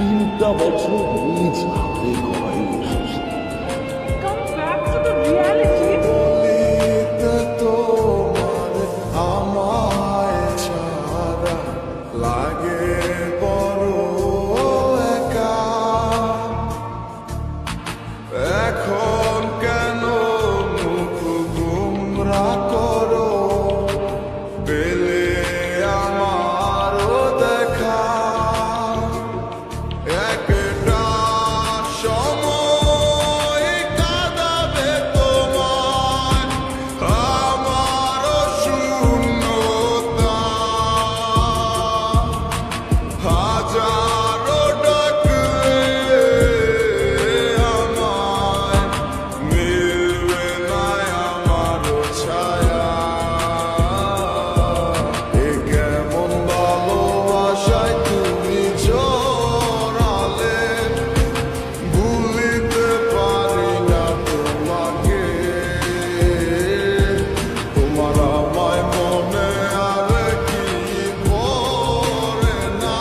3টা বছর নিজ হাতে গড়াই এসেছে। Come back to the reality. তোমার আমায় ছাড়া লাগে বড় একা, এখন কেন মুখ গুমরা করো পেলে আমারও দেখা। একটা সময় কাঁদাবে তোমায় আমারও শূন্যতা, হাজারো ডাকলে আমায় মিলবে না আমারও ছায়া। এ কেমন ভালোবাসায় তুমি জড়ালে, ভুলিতে পারি না তোমাকে। তোমার আমায় মনে আর কি পড়ে না,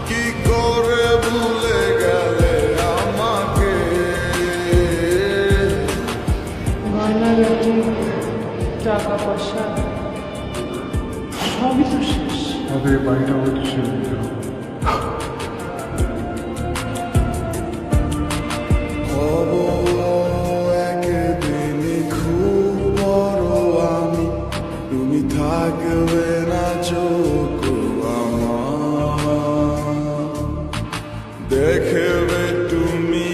কি করে ভুলে গেলে আমাকে। গয়নাগাটি, টাকা পয়সা সবই তো শেষ। আমাদের এই বাড়িটা হয়তো ছেড়ে দিতে হবে। হব একদিনই খুব বড় আমি, তুমি থাকবে না চোখ আমার। দেখবে তুমি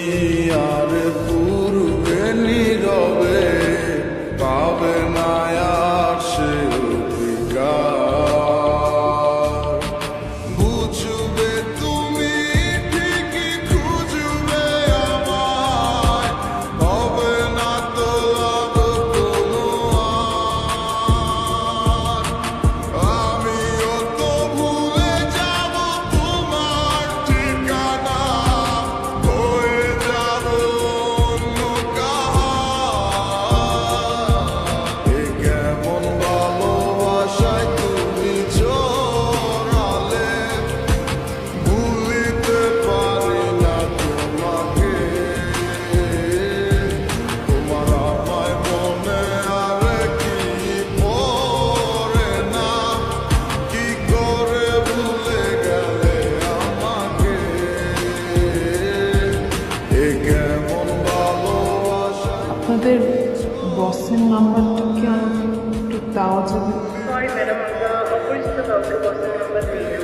আর পূর্বে নীরবে, পাবে না আর সে অধিকার। বুঝবে তুমি ঠিকই খুঁজবে আমায়, হবে না তো লাভ কোনো আর। আমিও তো ভুলে যাব তোমার ঠিকানা, হয়ে যাব অন্য কাহার। এ কেমন ভালোবাসায় তুমি জড়ালে, ভুলিতে পারি না তোমাকে। তোমার আমায় মনে আর কি পড়ে না, কি করে ভুলে গেলে আমাকে। এ কেমন ভালোবাসা। আপনাদের বসের নাম্বারটা কি আমাকে একটু দেওয়া যাবে? সরি ম্যাডাম, আমরা অপরিচিত কাউকে বসের নাম্বার দিই না।